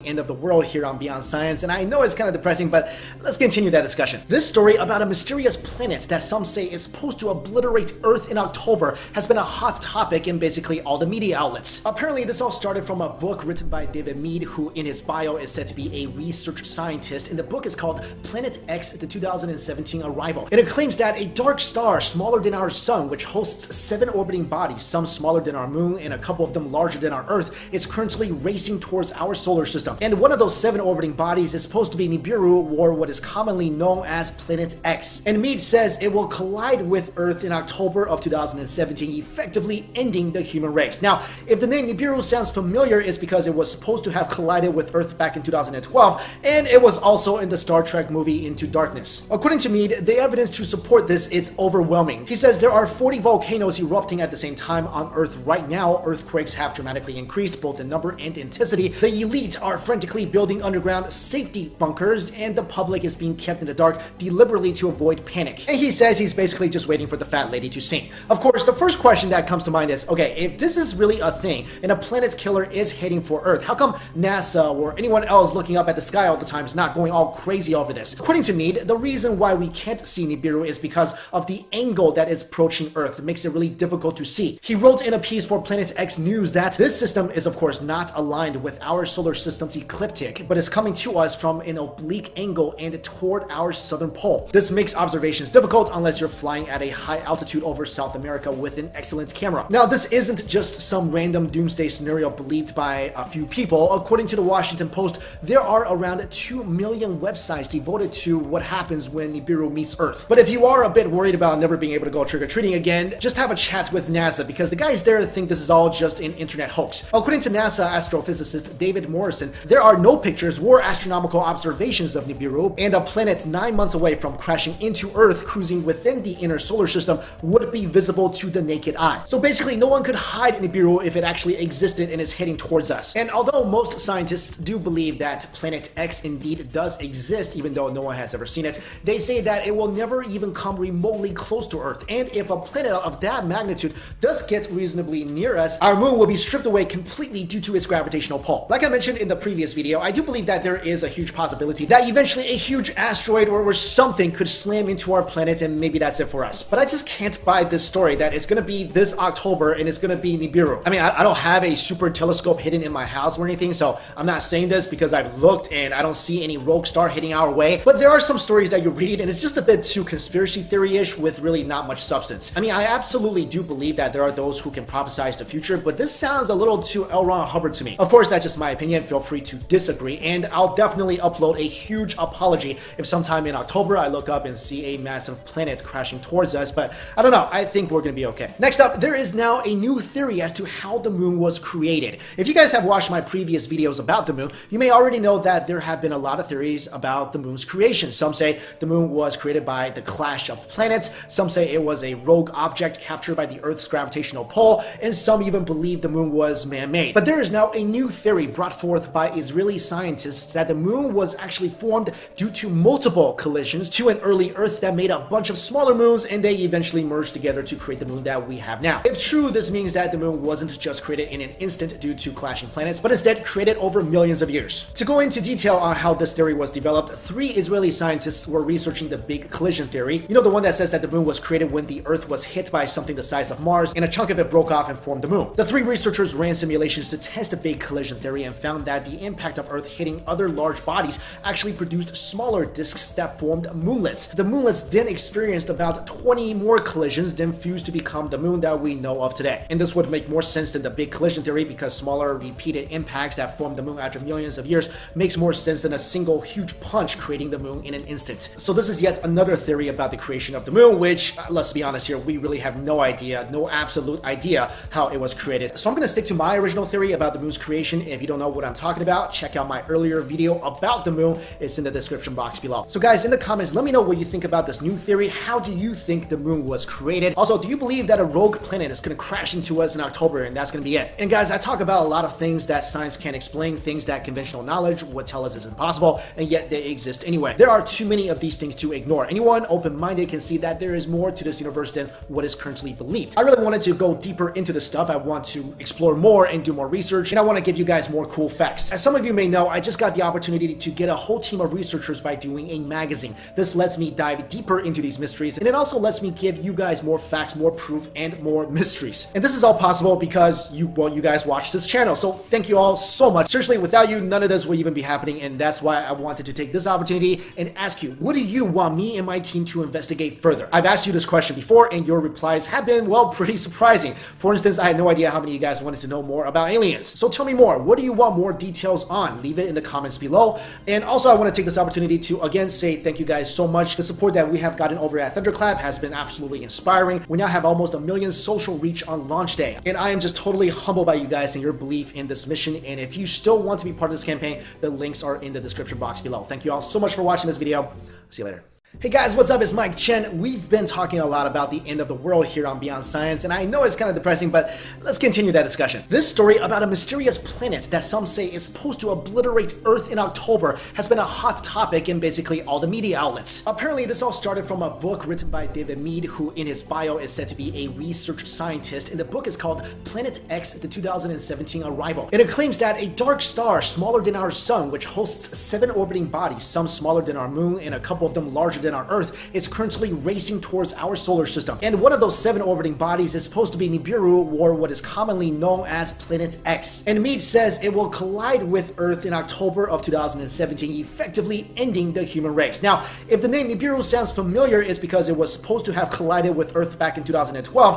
End of the world here on Beyond Science, and I know it's kind of depressing, but let's continue that discussion. This story about a mysterious planet that some say is supposed to obliterate Earth in October has been a hot topic in basically all the media outlets. Apparently, this all started from a book written by David Mead, who in his bio is said to be a research scientist, and the book is called Planet X, the 2017 Arrival. And it claims that a dark star smaller than our sun, which hosts 7 orbiting bodies, some smaller than our moon and a couple of them larger than our Earth, is currently racing towards our solar system. And one of those 7 orbiting bodies is supposed to be Nibiru, or what is commonly known as Planet X. And Mead says it will collide with Earth in October of 2017, effectively ending the human race. Now, if the name Nibiru sounds familiar, it's because it was supposed to have collided with Earth back in 2012, and it was also in the Star Trek movie Into Darkness. According to Mead, the evidence to support this is overwhelming. He says there are 40 volcanoes erupting at the same time on Earth right now. Earthquakes have dramatically increased both in number and intensity. The elite are frantically building underground safety bunkers, and the public is being kept in the dark deliberately to avoid panic. And he says he's basically just waiting for the fat lady to sing. Of course, the first question that comes to mind is, okay, if this is really a thing and a planet killer is heading for Earth, how come NASA or anyone else looking up at the sky all the time is not going all crazy over this? According to Mead, the reason why we can't see Nibiru is because of the angle that it's approaching Earth. It makes it really difficult to see. He wrote in a piece for Planet X News that this system is of course not aligned with our solar system's ecliptic, but is coming to us from an oblique angle and toward our southern pole. This makes observations difficult unless you're flying at a high altitude over South America with an excellent camera. Now, this isn't just some random doomsday scenario believed by a few people. According to the Washington Post, there are around 2 million websites devoted to what happens when Nibiru meets Earth. But if you are a bit worried about never being able to go trick-or-treating again, just have a chat with NASA, because the guys there think this is all just an internet hoax. According to NASA astrophysicist David Morrison, there are no pictures or astronomical observations of Nibiru, and a planet 9 months away from crashing into Earth cruising within the inner solar system would be visible to the naked eye. So basically, no one could hide Nibiru if it actually existed and is heading towards us. And although most scientists do believe that Planet X indeed does exist, even though no one has ever seen it, they say that it will never even come remotely close to Earth. And if a planet of that magnitude does get reasonably near us, our moon will be stripped away completely due to its gravitational pull. Like I mentioned in the previous video, I do believe that there is a huge possibility that eventually a huge asteroid or something could slam into our planet, and maybe that's it for us. But I just can't buy this story that it's gonna be this October and it's gonna be Nibiru. I mean, I don't have a super telescope hidden in my house or anything, so I'm not saying this because I've looked and I don't see any rogue star hitting our way. But there are some stories that you read and it's just a bit too conspiracy theory-ish with really not much substance. I mean, I absolutely do believe that there are those who can prophesize the future, but this sounds a little too L. Ron Hubbard to me. Of course, that's just my opinion. Feel free to disagree, and I'll definitely upload a huge apology if sometime in October I look up and see a massive planet crashing towards us, but I don't know, I think we're gonna be okay. Next up, there is now a new theory as to how the moon was created. If you guys have watched my previous videos about the moon, you may already know that there have been a lot of theories about the moon's creation. Some say the moon was created by the clash of planets, some say it was a rogue object captured by the Earth's gravitational pull, and some even believe the moon was man-made. But there is now a new theory brought forth by Israeli scientists that the moon was actually formed due to multiple collisions to an early Earth that made a bunch of smaller moons, and they eventually merged together to create the moon that we have now. If true, this means that the moon wasn't just created in an instant due to clashing planets, but instead created over millions of years. To go into detail on how this theory was developed, 3 Israeli scientists were researching the big collision theory. You know, the one that says that the moon was created when the Earth was hit by something the size of Mars and a chunk of it broke off and formed the moon. The 3 researchers ran simulations to test the big collision theory and found that the impact of Earth hitting other large bodies actually produced smaller disks that formed moonlets. The moonlets then experienced about 20 more collisions, then fused to become the moon that we know of today. And this would make more sense than the big collision theory, because smaller repeated impacts that formed the moon after millions of years makes more sense than a single huge punch creating the moon in an instant. So this is yet another theory about the creation of the moon, which, let's be honest here, we really have no idea, no absolute idea how it was created. So I'm gonna stick to my original theory about the moon's creation. If you don't know what I'm talking about, check out my earlier video about the moon. It's in the description box below. So guys, in the comments, let me know what you think about this new theory. How do you think the moon was created? Also, do you believe that a rogue planet is going to crash into us in October and that's going to be it? And guys, I talk about a lot of things that science can't explain, things that conventional knowledge would tell us is impossible, and yet they exist anyway. There are too many of these things to ignore. Anyone open-minded can see that there is more to this universe than what is currently believed. I really wanted to go deeper into this stuff. I want to explore more and do more research, and I want to give you guys more cool facts. guys. As some of you may know, I just got the opportunity to get a whole team of researchers by doing a magazine. This lets me dive deeper into these mysteries, and it also lets me give you guys more facts, more proof, and more mysteries. And this is all possible because you guys watch this channel. So thank you all so much. Seriously, without you, none of this would even be happening, and that's why I wanted to take this opportunity and ask you, what do you want me and my team to investigate further? I've asked you this question before, and your replies have been, well, pretty surprising. For instance, I had no idea how many of you guys wanted to know more about aliens. So tell me more. What do you want more details on? Leave it in the comments below. And also, I want to take this opportunity to again say thank you guys so much. The support that we have gotten over at Thunderclap has been absolutely inspiring. We now have almost 1 million social reach on launch day, and I am just totally humbled by you guys and your belief in this mission. And if you still want to be part of this campaign, the links are in the description box below. Thank you all so much for watching this video. See you later. Hey guys, what's up? It's Mike Chen. We've been talking a lot about the end of the world here on Beyond Science, and I know it's kind of depressing, but let's continue that discussion. This story about a mysterious planet that some say is supposed to obliterate Earth in October has been a hot topic in basically all the media outlets. Apparently, this all started from a book written by David Mead, who in his bio is said to be a research scientist, and the book is called Planet X, the 2017 Arrival. And it claims that a dark star smaller than our sun, which hosts 7 orbiting bodies, some smaller than our moon and a couple of them larger than our Earth, is currently racing towards our solar system. And one of those 7 orbiting bodies is supposed to be Nibiru, or what is commonly known as Planet X. And Mead says it will collide with Earth in October of 2017, effectively ending the human race. Now, if the name Nibiru sounds familiar, it's because it was supposed to have collided with Earth back in 2012,